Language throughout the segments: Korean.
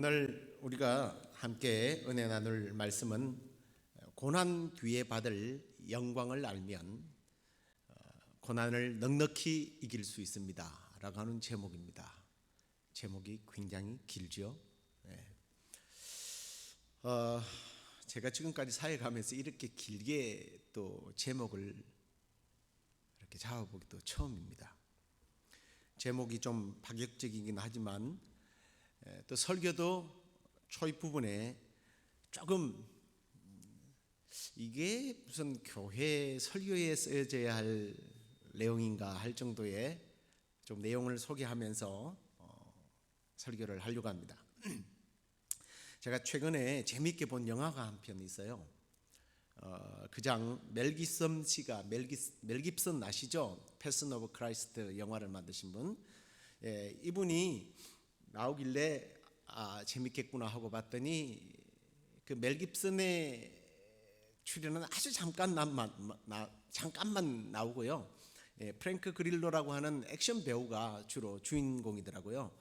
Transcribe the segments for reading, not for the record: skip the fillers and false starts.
오늘 우리가 함께 은혜 나눌 말씀은 고난 뒤에 받을 영광을 알면 고난을 넉넉히 이길 수 있습니다 라고 하는 제목입니다. 제목이 굉장히 길죠. 제가 지금까지 사역하면서 이렇게 길게 또 제목을 이렇게 잡아보기도 처음입니다. 제목이 좀 파격적이긴 하지만 또 설교도 초입 부분에 조금 이게 무슨 교회 설교에 쓰여져야 할 내용인가 할 정도의 좀 내용을 소개하면서 설교를 하려고 합니다. 제가 최근에 재미있게 본 영화가 한 편 있어요. 그장 멜 깁슨 아시죠? 패션 오브 크라이스트 영화를 만드신 분. 이분이 나오길래 재밌겠구나 하고 봤더니 그 멜 깁슨의 출연은 아주 잠깐만 나오고요. 프랭크 그릴로라고 하는 액션 배우가 주로 주인공이더라고요.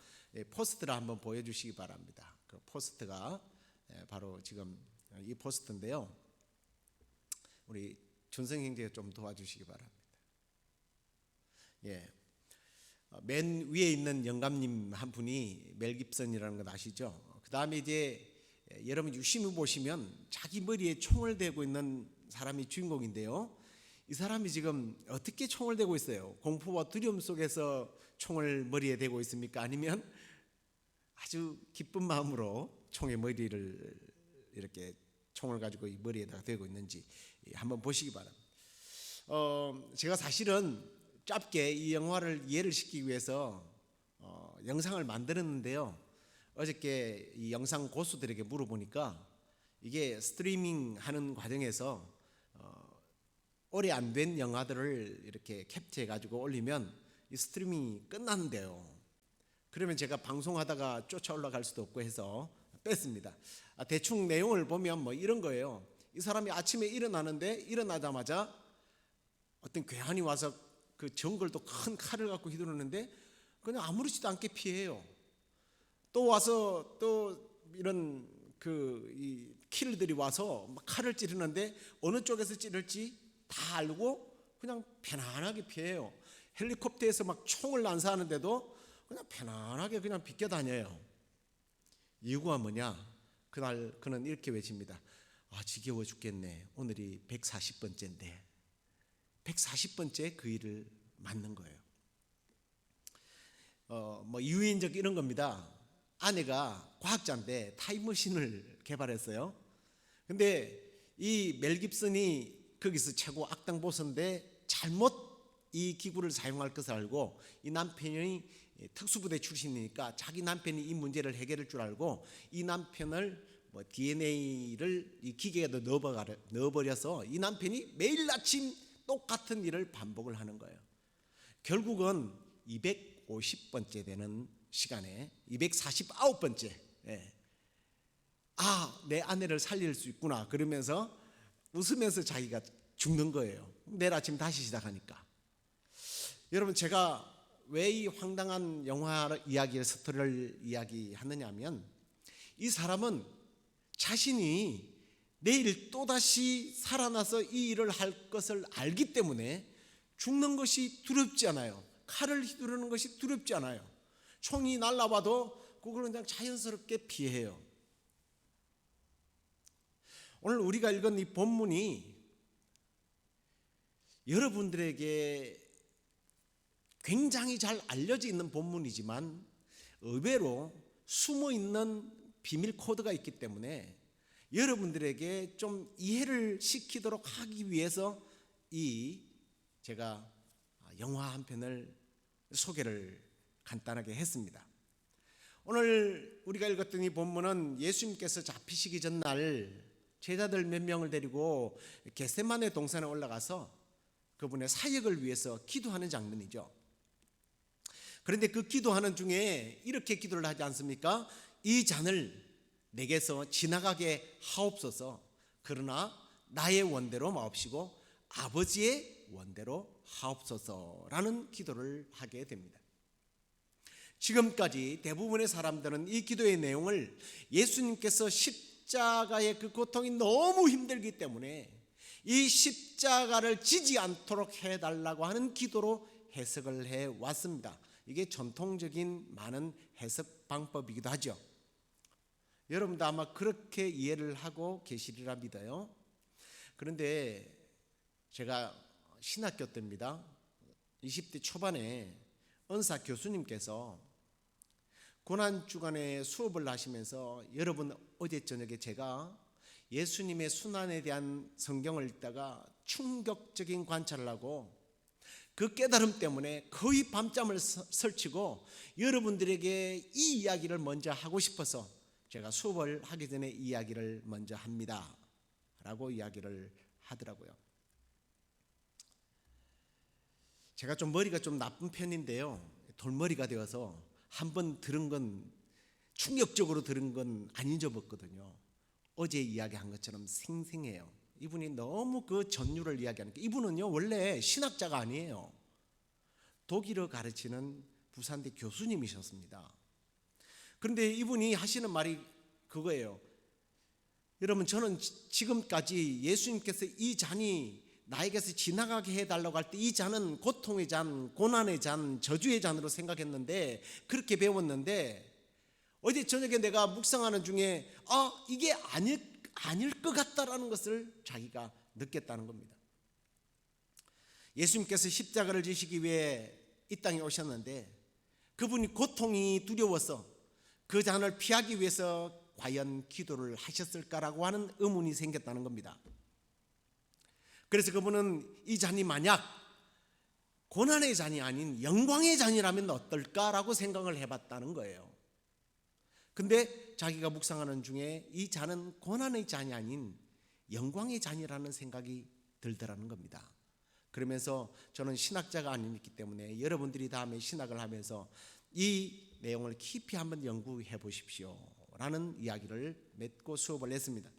포스터를 한번 보여주시기 바랍니다. 그 포스터가 바로 지금 이 포스터인데요. 우리 준성 형제가 좀 도와주시기 바랍니다. 맨 위에 있는 영감님 한 분이 멜 깁슨이라는 건 아시죠? 그 다음에 이제 여러분 유심히 보시면 자기 머리에 총을 대고 있는 사람이 주인공인데요. 이 사람이 지금 어떻게 총을 대고 있어요? 공포와 두려움 속에서 총을 머리에 대고 있습니까? 아니면 아주 기쁜 마음으로 총의 머리를 이렇게 총을 가지고 이 머리에다가 대고 있는지 한번 보시기 바랍니다. 제가 사실은 짧게 이 영화를 이해를 시키기 위해서 영상을 만들었는데요. 어저께 이 영상 고수들에게 물어보니까 이게 스트리밍 하는 과정에서 오래 안 된 영화들을 이렇게 캡처해 가지고 올리면 이 스트리밍이 끝난대요. 그러면 제가 방송하다가 쫓아 올라갈 수도 없고 해서 뺐습니다. 대충 내용을 보면 뭐 이런 거예요. 이 사람이 아침에 일어나는데 일어나자마자 어떤 괴한이 와서 그 정글도 큰 칼을 갖고 휘두르는데 그냥 아무렇지도 않게 피해요. 또 와서 또 이런 이 킬러들이 와서 막 칼을 찌르는데 어느 쪽에서 찌를지 다 알고 그냥 편안하게 피해요. 헬리콥터에서 막 총을 난사하는데도 그냥 편안하게 그냥 비껴 다녀요. 이유가 뭐냐? 그날 그는 이렇게 외칩니다. 지겨워 죽겠네. 오늘이 140번째인데 140번째 그 일을 맞는 거예요. 뭐 유인적 이런 겁니다. 아내가 과학자인데 타임머신을 개발했어요. 근데 이 멜 깁슨이 거기서 최고 악당 보스인데 잘못 이 기구를 사용할 것을 알고 이 남편이 특수부대 출신이니까 자기 남편이 이 문제를 해결할 줄 알고 이 남편을 DNA를 이 기계에다 넣어버려서 이 남편이 매일 아침 똑같은 일을 반복을 하는 거예요. 결국은 250번째 되는 시간에 249번째 내 아내를 살릴 수 있구나 그러면서 웃으면서 자기가 죽는 거예요. 내일 아침 다시 시작하니까. 여러분 제가 왜 이 황당한 영화 이야기를 스토리를 이야기하느냐 하면 이 사람은 자신이 내일 또다시 살아나서 이 일을 할 것을 알기 때문에 죽는 것이 두렵지 않아요. 칼을 휘두르는 것이 두렵지 않아요. 총이 날라와도 그걸 그냥 자연스럽게 피해요. 오늘 우리가 읽은 이 본문이 여러분들에게 굉장히 잘 알려져 있는 본문이지만 의외로 숨어있는 비밀 코드가 있기 때문에 여러분들에게 좀 이해를 시키도록 하기 위해서 제가 영화 한 편을 소개를 간단하게 했습니다. 오늘 우리가 읽었던 이 본문은 예수님께서 잡히시기 전날 제자들 몇 명을 데리고 겟세마네 동산에 올라가서 그분의 사역을 위해서 기도하는 장면이죠. 그런데 그 기도하는 중에 이렇게 기도를 하지 않습니까? 이 잔을 내게서 지나가게 하옵소서. 그러나 나의 원대로 마옵시고 아버지의 원대로 하옵소서라는 기도를 하게 됩니다. 지금까지 대부분의 사람들은 이 기도의 내용을 예수님께서 십자가의 그 고통이 너무 힘들기 때문에 이 십자가를 지지 않도록 해달라고 하는 기도로 해석을 해왔습니다. 이게 전통적인 많은 해석 방법이기도 하죠. 여러분도 아마 그렇게 이해를 하고 계시리라 믿어요. 그런데 제가 신학교 때입니다. 20대 초반에 은사 교수님께서 고난주간에 수업을 하시면서, 여러분 어제 저녁에 제가 예수님의 순환에 대한 성경을 읽다가 충격적인 관찰을 하고 그 깨달음 때문에 거의 밤잠을 설치고 여러분들에게 이 이야기를 먼저 하고 싶어서 제가 수업을 하기 전에 이 이야기를 먼저 합니다 라고 이야기를 하더라고요. 제가 좀 머리가 좀 나쁜 편인데요, 돌머리가 되어서 한번 들은 건, 충격적으로 들은 건 안 잊어먹거든요. 어제 이야기한 것처럼 생생해요. 이분이 너무 그 전율을 이야기하니까, 이분은요 원래 신학자가 아니에요. 독일어 가르치는 부산대 교수님이셨습니다. 그런데 이분이 하시는 말이 그거예요. 여러분, 저는 지금까지 예수님께서 이 잔이 나에게서 지나가게 해달라고 할 때 이 잔은 고통의 잔, 고난의 잔, 저주의 잔으로 생각했는데, 그렇게 배웠는데 어제 저녁에 내가 묵상하는 중에 이게 아닐 것 같다라는 것을 자기가 느꼈다는 겁니다. 예수님께서 십자가를 지시기 위해 이 땅에 오셨는데 그분이 고통이 두려워서 그 잔을 피하기 위해서 과연 기도를 하셨을까라고 하는 의문이 생겼다는 겁니다. 그래서 그분은 이 잔이 만약 고난의 잔이 아닌 영광의 잔이라면 어떨까라고 생각을 해봤다는 거예요. 근데 자기가 묵상하는 중에 이 잔은 고난의 잔이 아닌 영광의 잔이라는 생각이 들더라는 겁니다. 그러면서 저는 신학자가 아니기 때문에 여러분들이 다음에 신학을 하면서 이 내용을 깊이 한번 연구해 보십시오 라는 이야기를 맺고 수업을 했습니다.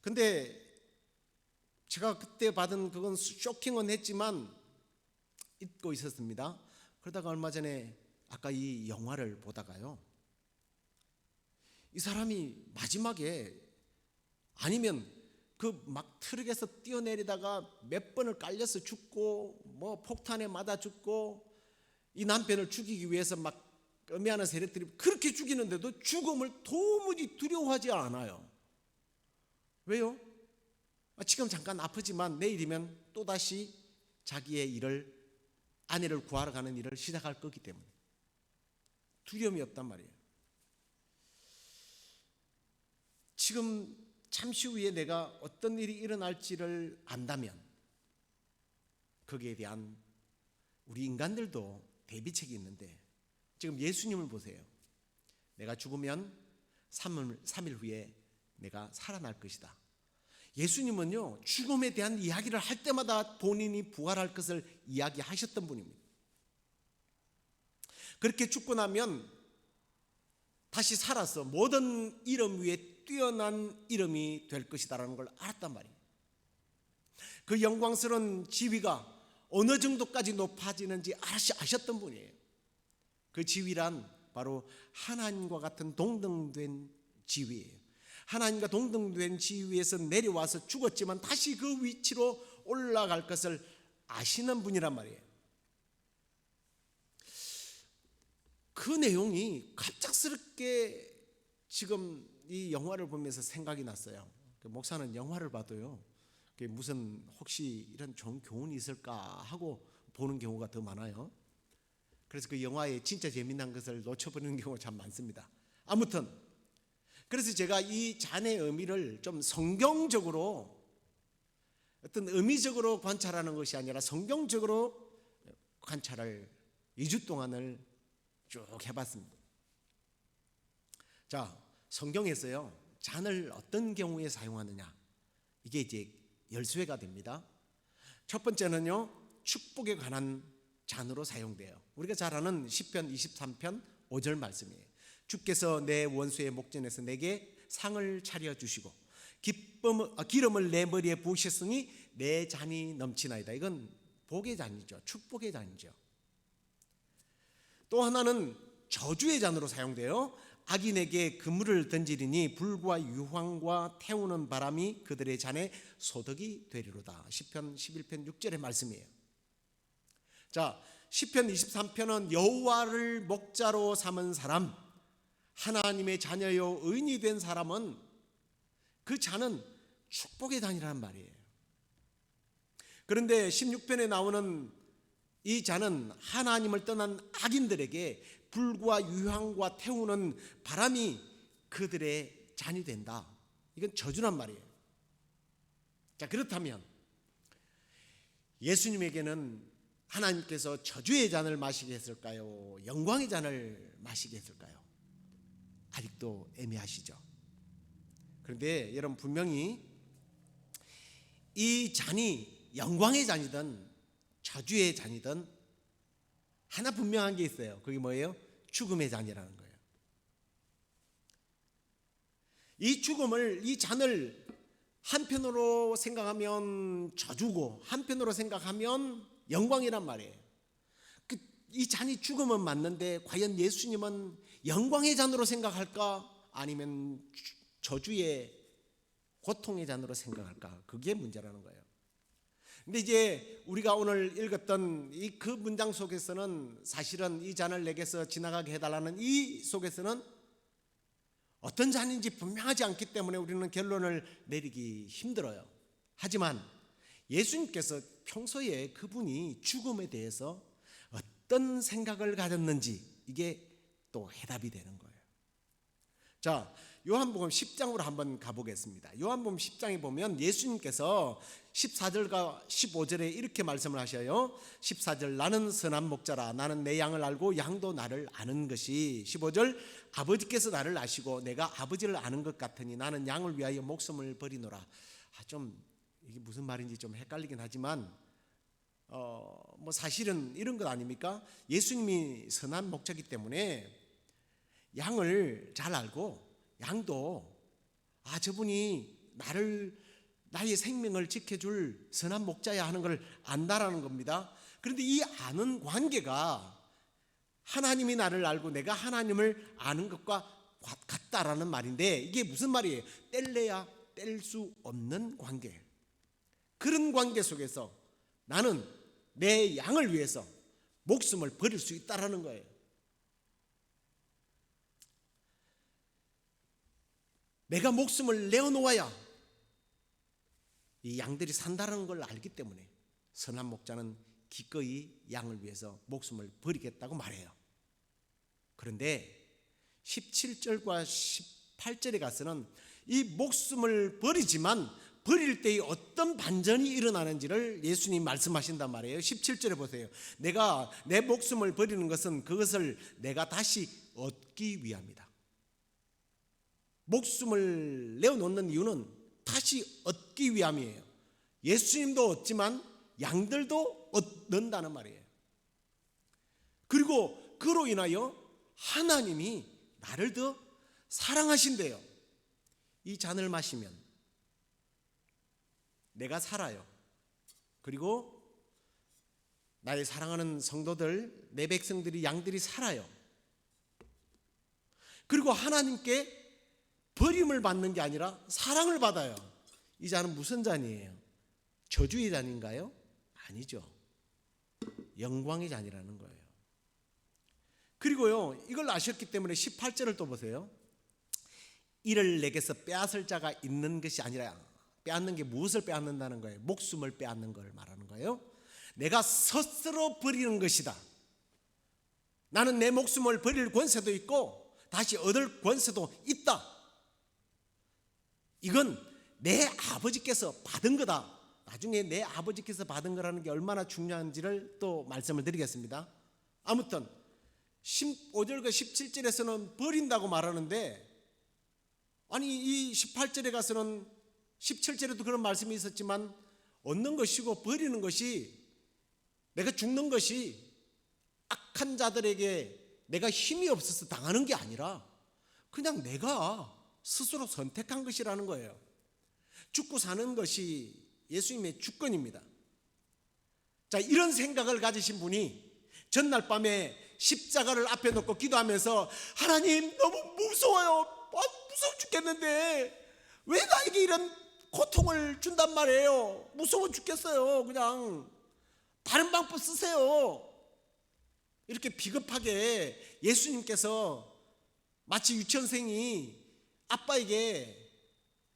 근데 제가 그때 받은 그건 쇼킹은 했지만 잊고 있었습니다. 그러다가 얼마 전에 아까 이 영화를 보다가요, 이 사람이 마지막에, 아니면 그 막 트럭에서 뛰어내리다가 몇 번을 깔려서 죽고 뭐 폭탄에 맞아 죽고 이 남편을 죽이기 위해서 막 끔미하는 세력들이 그렇게 죽이는데도 죽음을 도무지 두려워하지 않아요. 왜요? 지금 잠깐 아프지만 내일이면 또다시 자기의 일을, 아내를 구하러 가는 일을 시작할 거기 때문에 두려움이 없단 말이에요. 지금 잠시 후에 내가 어떤 일이 일어날지를 안다면 거기에 대한 우리 인간들도 대비책이 있는데, 지금 예수님을 보세요. 내가 죽으면 3일 후에 내가 살아날 것이다. 예수님은요 죽음에 대한 이야기를 할 때마다 본인이 부활할 것을 이야기하셨던 분입니다. 그렇게 죽고 나면 다시 살아서 모든 이름 위에 뛰어난 이름이 될 것이다라는 걸 알았단 말이에요. 그 영광스러운 지위가 어느 정도까지 높아지는지 아셨던 분이에요. 그 지위란 바로 하나님과 같은 동등된 지위예요. 하나님과 동등된 지위에서 내려와서 죽었지만 다시 그 위치로 올라갈 것을 아시는 분이란 말이에요. 그 내용이 갑작스럽게 지금 이 영화를 보면서 생각이 났어요. 목사는 영화를 봐도요, 무슨 혹시 이런 좋은 교훈이 있을까 하고 보는 경우가 더 많아요. 그래서 그 영화의 진짜 재미난 것을 놓쳐버리는 경우가 참 많습니다. 아무튼 그래서 제가 이 잔의 의미를 좀 성경적으로, 어떤 의미적으로 관찰하는 것이 아니라 성경적으로 관찰을 2주 동안을 쭉 해봤습니다. 자, 성경에서요 잔을 어떤 경우에 사용하느냐, 이게 이제 열쇠가 됩니다. 첫 번째는요 축복에 관한 잔으로 사용돼요. 우리가 잘 아는 시편 23편 5절 말씀이에요. 주께서 내 원수의 목전에서 내게 상을 차려주시고 기름을 내 머리에 부으셨으니 내 잔이 넘치나이다. 이건 복의 잔이죠. 축복의 잔이죠. 또 하나는 저주의 잔으로 사용돼요. 악인에게 그물을 던지리니 불과 유황과 태우는 바람이 그들의 잔에 소득이 되리로다. 시편 11편 6절의 말씀이에요. 자, 시편 23편은 여호와를 목자로 삼은 사람, 하나님의 자녀요 의인이 된 사람은 그 잔은 축복의 잔이라는 말이에요. 그런데 16편에 나오는 이 잔은 하나님을 떠난 악인들에게 불과 유황과 태우는 바람이 그들의 잔이 된다. 이건 저주란 말이에요. 자, 그렇다면 예수님에게는 하나님께서 저주의 잔을 마시게 했을까요? 영광의 잔을 마시게 했을까요? 아직도 애매하시죠. 그런데 여러분, 분명히 이 잔이 영광의 잔이든 저주의 잔이든 하나 분명한 게 있어요. 그게 뭐예요? 죽음의 잔이라는 거예요. 이 죽음을, 이 잔을 한편으로 생각하면 저주고 한편으로 생각하면 영광이란 말이에요. 이 잔이 죽음은 맞는데 과연 예수님은 영광의 잔으로 생각할까? 아니면 저주의 고통의 잔으로 생각할까? 그게 문제라는 거예요. 근데 이제 우리가 오늘 읽었던 이 그 문장 속에서는 사실은 이 잔을 내게서 지나가게 해달라는 이 속에서는 어떤 잔인지 분명하지 않기 때문에 우리는 결론을 내리기 힘들어요. 하지만 예수님께서 평소에 그분이 죽음에 대해서 어떤 생각을 가졌는지 이게 또 해답이 되는 거예요. 자, 요한복음 10장으로 한번 가보겠습니다. 요한복음 10장에 보면 예수님께서 14절과 15절에 이렇게 말씀을 하셔요. 14절, 나는 선한 목자라. 나는 내 양을 알고 양도 나를 아는 것이. 15절, 아버지께서 나를 아시고 내가 아버지를 아는 것 같으니 나는 양을 위하여 목숨을 버리노라. 좀 이게 무슨 말인지 좀 헷갈리긴 하지만 뭐 사실은 이런 것 아닙니까? 예수님이 선한 목자이기 때문에 양을 잘 알고 양도 저분이 나의 생명을 지켜줄 선한 목자야 하는 걸 안다라는 겁니다. 그런데 이 아는 관계가 하나님이 나를 알고 내가 하나님을 아는 것과 같다라는 말인데 이게 무슨 말이에요? 뗄래야 뗄 수 없는 관계. 그런 관계 속에서 나는 내 양을 위해서 목숨을 버릴 수 있다라는 거예요. 내가 목숨을 내어놓아야 이 양들이 산다는 걸 알기 때문에 선한 목자는 기꺼이 양을 위해서 목숨을 버리겠다고 말해요. 그런데 17절과 18절에 가서는 이 목숨을 버리지만 버릴 때에 어떤 반전이 일어나는지를 예수님 말씀하신단 말이에요. 17절에 보세요. 내가 내 목숨을 버리는 것은 그것을 내가 다시 얻기 위함이다. 목숨을 내어놓는 이유는 다시 얻기 위함이에요. 예수님도 얻지만 양들도 얻는다는 말이에요. 그리고 그로 인하여 하나님이 나를 더 사랑하신대요. 이 잔을 마시면 내가 살아요. 그리고 나의 사랑하는 성도들, 내 백성들이, 양들이 살아요. 그리고 하나님께 버림을 받는 게 아니라 사랑을 받아요. 이 잔은 무슨 잔이에요? 저주의 잔인가요? 아니죠. 영광의 잔이라는 거예요. 그리고요, 이걸 아셨기 때문에 18절을 또 보세요. 이를 내게서 빼앗을 자가 있는 것이 아니라, 빼앗는 게 무엇을 빼앗는다는 거예요? 목숨을 빼앗는 걸 말하는 거예요. 내가 스스로 버리는 것이다. 나는 내 목숨을 버릴 권세도 있고 다시 얻을 권세도 있다. 이건 내 아버지께서 받은 거다. 나중에 내 아버지께서 받은 거라는 게 얼마나 중요한지를 또 말씀을 드리겠습니다. 아무튼 15절과 17절에서는 버린다고 말하는데, 아니 이 18절에 가서는 17절에도 그런 말씀이 있었지만 얻는 것이고 버리는 것이, 내가 죽는 것이 악한 자들에게 내가 힘이 없어서 당하는 게 아니라 그냥 내가 스스로 선택한 것이라는 거예요. 죽고 사는 것이 예수님의 주권입니다. 자, 이런 생각을 가지신 분이 전날 밤에 십자가를 앞에 놓고 기도하면서 하나님 너무 무서워요. 무서워 죽겠는데 왜 나에게 이런 고통을 준단 말이에요. 무서워 죽겠어요. 그냥 다른 방법 쓰세요. 이렇게 비겁하게 예수님께서 마치 유치원생이 아빠에게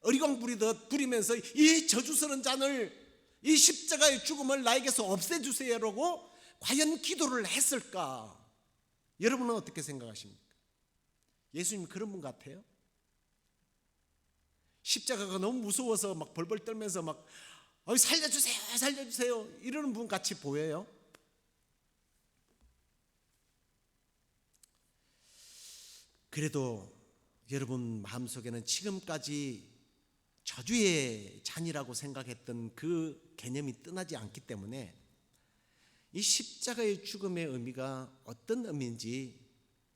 어리광 부리듯 부리면서 이 저주스러운 잔을, 이 십자가의 죽음을 나에게서 없애주세요라고 과연 기도를 했을까? 여러분은 어떻게 생각하십니까? 예수님 그런 분 같아요? 십자가가 너무 무서워서 막 벌벌 떨면서 막 살려주세요 살려주세요 이러는 분 같이 보여요? 그래도 여러분 마음속에는 지금까지 저주의 잔이라고 생각했던 그 개념이 떠나지 않기 때문에 이 십자가의 죽음의 의미가 어떤 의미인지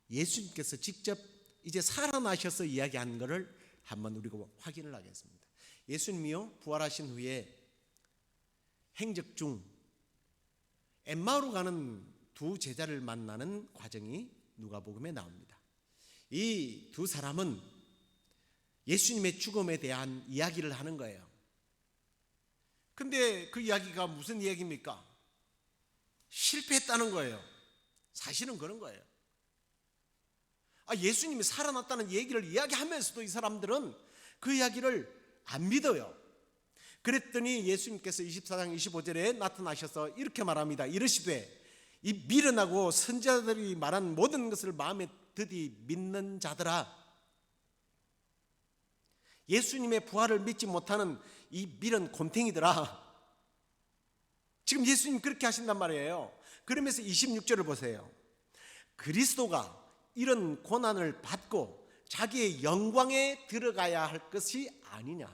예수님께서 직접 이제 살아나셔서 이야기한 것을 한번 우리가 확인을 하겠습니다. 예수님이요 부활하신 후에 행적 중 엠마오로 가는 두 제자를 만나는 과정이 누가복음에 나옵니다. 이 두 사람은 예수님의 죽음에 대한 이야기를 하는 거예요. 근데 그 이야기가 무슨 이야기입니까? 실패했다는 거예요. 사실은 그런 거예요. 예수님이 살아났다는 얘기를 이야기하면서도 이 사람들은 그 이야기를 안 믿어요. 그랬더니 예수님께서 24장 25절에 나타나셔서 이렇게 말합니다. 이르시되 이 미련하고 선지자들이 말한 모든 것을 마음에 드디 믿는 자들아, 예수님의 부활을 믿지 못하는 이 미련 곰탱이들아, 지금 예수님 그렇게 하신단 말이에요. 그러면서 26절을 보세요. 그리스도가 이런 고난을 받고 자기의 영광에 들어가야 할 것이 아니냐.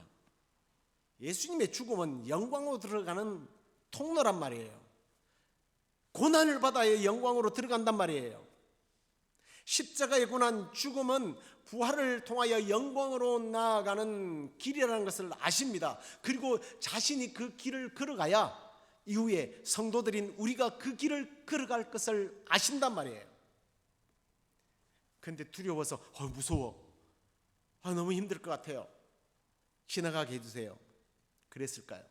예수님의 죽음은 영광으로 들어가는 통로란 말이에요. 고난을 받아야 영광으로 들어간단 말이에요. 십자가의 고난, 죽음은 부활을 통하여 영광으로 나아가는 길이라는 것을 아십니다. 그리고 자신이 그 길을 걸어가야 이후에 성도들인 우리가 그 길을 걸어갈 것을 아신단 말이에요. 그런데 두려워서 무서워, 너무 힘들 것 같아요, 지나가게 해주세요, 그랬을까요?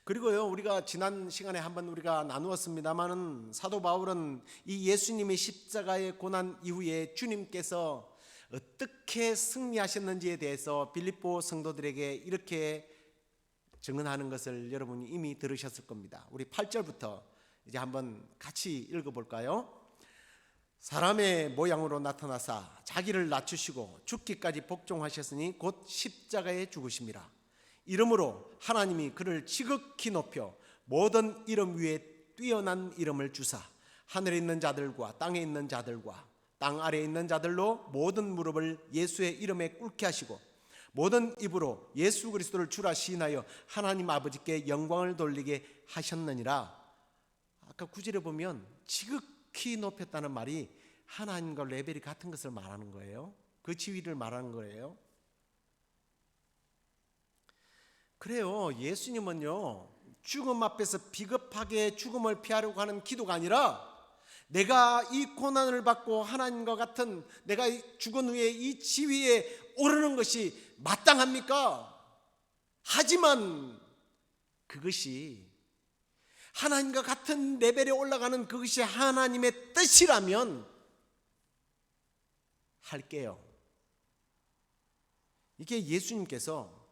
그리고요, 우리가 지난 시간에 한번 우리가 나누었습니다마는 사도 바울은 이 예수님의 십자가의 고난 이후에 주님께서 어떻게 승리하셨는지에 대해서 빌립보 성도들에게 이렇게 증언하는 것을 여러분이 이미 들으셨을 겁니다. 우리 8절부터 이제 한번 같이 읽어볼까요? 사람의 모양으로 나타나사 자기를 낮추시고 죽기까지 복종하셨으니 곧 십자가에 죽으심이라. 이름으로 하나님이 그를 지극히 높여 모든 이름 위에 뛰어난 이름을 주사 하늘에 있는 자들과 땅에 있는 자들과 땅 아래에 있는 자들로 모든 무릎을 예수의 이름에 꿇게 하시고 모든 입으로 예수 그리스도를 주라 시인하여 하나님 아버지께 영광을 돌리게 하셨느니라. 아까 9절에 보면 지극히 높였다는 말이 하나님과 레벨이 같은 것을 말하는 거예요. 그 지위를 말하는 거예요. 그래요, 예수님은요 죽음 앞에서 비겁하게 죽음을 피하려고 하는 기도가 아니라 내가 이 고난을 받고 하나님과 같은 내가 죽은 후에 이 지위에 오르는 것이 마땅합니까? 하지만 그것이 하나님과 같은 레벨에 올라가는 그것이 하나님의 뜻이라면 할게요. 이게 예수님께서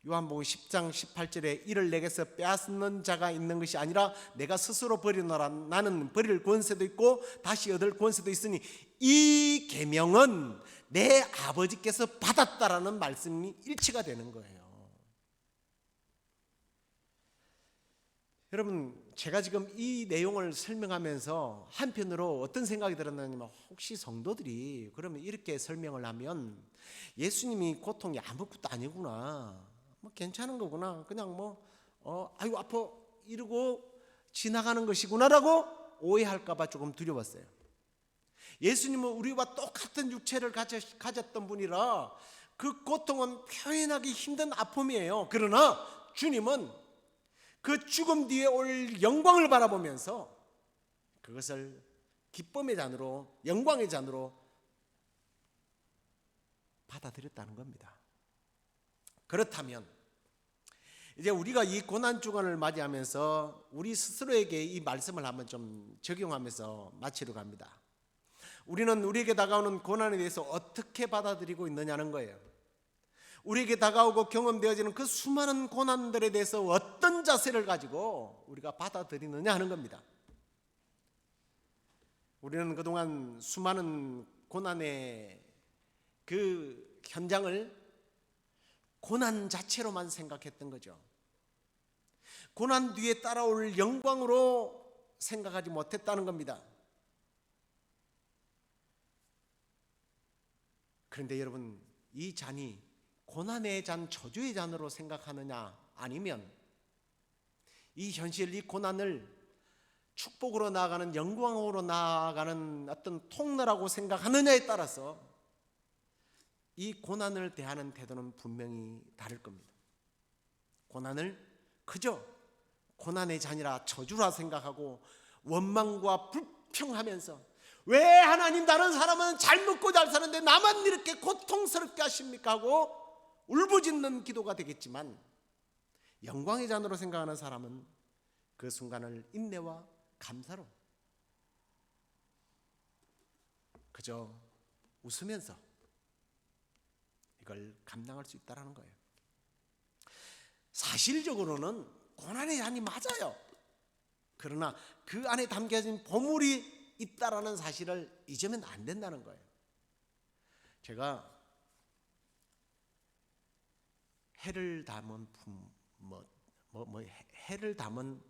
요한복음 10장 18절에 이를 내게서 빼앗는 자가 있는 것이 아니라 내가 스스로 버리노라. 나는 버릴 권세도 있고 다시 얻을 권세도 있으니 이 계명은 내 아버지께서 받았다라는 말씀이 일치가 되는 거예요. 여러분, 제가 지금 이 내용을 설명하면서 한편으로 어떤 생각이 들었냐면, 혹시 성도들이 그러면 이렇게 설명을 하면 예수님이 고통이 아무것도 아니구나, 괜찮은 거구나, 그냥 아이고 아파 이러고 지나가는 것이구나라고 오해할까 봐 조금 두려웠어요. 예수님은 우리와 똑같은 육체를 가졌던 분이라 그 고통은 표현하기 힘든 아픔이에요. 그러나 주님은 그 죽음 뒤에 올 영광을 바라보면서 그것을 기쁨의 잔으로, 영광의 잔으로 받아들였다는 겁니다. 그렇다면 이제 우리가 이 고난 주간을 맞이하면서 우리 스스로에게 이 말씀을 한번 좀 적용하면서 마치러 갑니다. 우리는 우리에게 다가오는 고난에 대해서 어떻게 받아들이고 있느냐는 거예요. 우리에게 다가오고 경험되어지는 그 수많은 고난들에 대해서 어떤 자세를 가지고 우리가 받아들이느냐 하는 겁니다. 우리는 그동안 수많은 고난의 그 현장을 고난 자체로만 생각했던 거죠. 고난 뒤에 따라올 영광으로 생각하지 못했다는 겁니다. 그런데 여러분, 이 잔이 고난의 잔, 저주의 잔으로 생각하느냐, 아니면 이 현실, 이 고난을 축복으로 나아가는, 영광으로 나아가는 어떤 통로라고 생각하느냐에 따라서 이 고난을 대하는 태도는 분명히 다를 겁니다. 고난을 그저 고난의 잔이라 저주라 생각하고 원망과 불평하면서 왜 하나님 다른 사람은 잘 먹고 잘 사는데 나만 이렇게 고통스럽게 하십니까 하고 울부짖는 기도가 되겠지만, 영광의 잔으로 생각하는 사람은 그 순간을 인내와 감사로 그저 웃으면서 이걸 감당할 수 있다는 거예요. 사실적으로는 고난의 잔이 맞아요. 그러나 그 안에 담겨진 보물이 있다라는 사실을 잊으면 안 된다는 거예요. 제가 해를 담은 해를 담은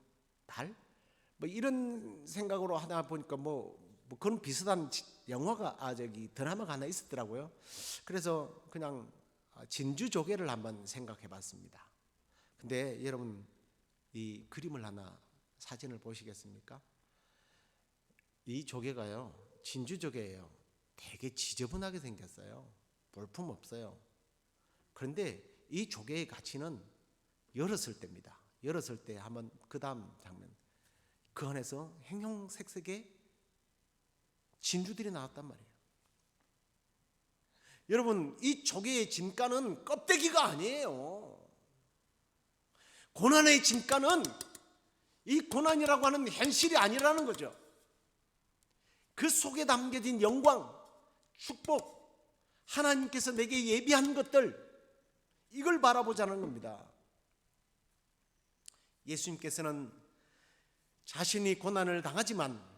달? 이런 생각으로 하다 보니까 그런 비슷한 영화가 드라마가 하나 있었더라고요. 그래서 그냥 진주 조개를 한번 생각해 봤습니다. 근데 여러분, 이 그림을 하나, 사진을 보시겠습니까? 이 조개가요, 진주 조개예요. 되게 지저분하게 생겼어요. 볼품 없어요. 그런데 이 조개의 가치는 열었을 때입니다. 열었을 때 한번 그 다음 장면, 그 안에서 형형색색의 진주들이 나왔단 말이에요. 여러분, 이 조개의 진가는 껍데기가 아니에요. 고난의 진가는 이 고난이라고 하는 현실이 아니라는 거죠. 그 속에 담겨진 영광, 축복, 하나님께서 내게 예비한 것들, 이걸 바라보자는 겁니다. 예수님께서는 자신이 고난을 당하지만,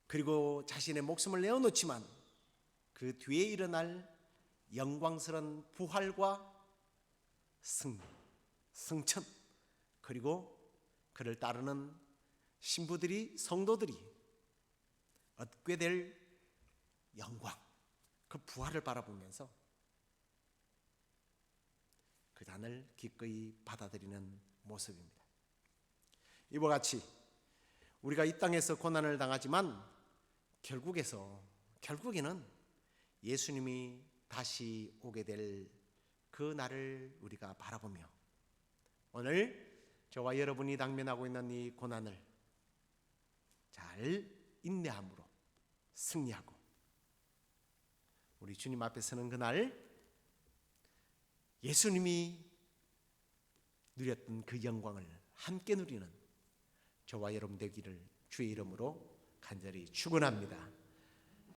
그리고 자신의 목숨을 내어놓지만 그 뒤에 일어날 영광스러운 부활과 승천, 그리고 그를 따르는 신부들이, 성도들이 얻게 될 영광, 그 부활을 바라보면서 그 잔을 기꺼이 받아들이는 모습입니다. 이와 같이 우리가 이 땅에서 고난을 당하지만 결국에는 예수님이 다시 오게 될 그 날을 우리가 바라보며 오늘 저와 여러분이 당면하고 있는 이 고난을 잘 인내함으로 승리하고 우리 주님 앞에 서는 그날 예수님이 누렸던 그 영광을 함께 누리는 저와 여러분 되기를 주의 이름으로 간절히 축원합니다.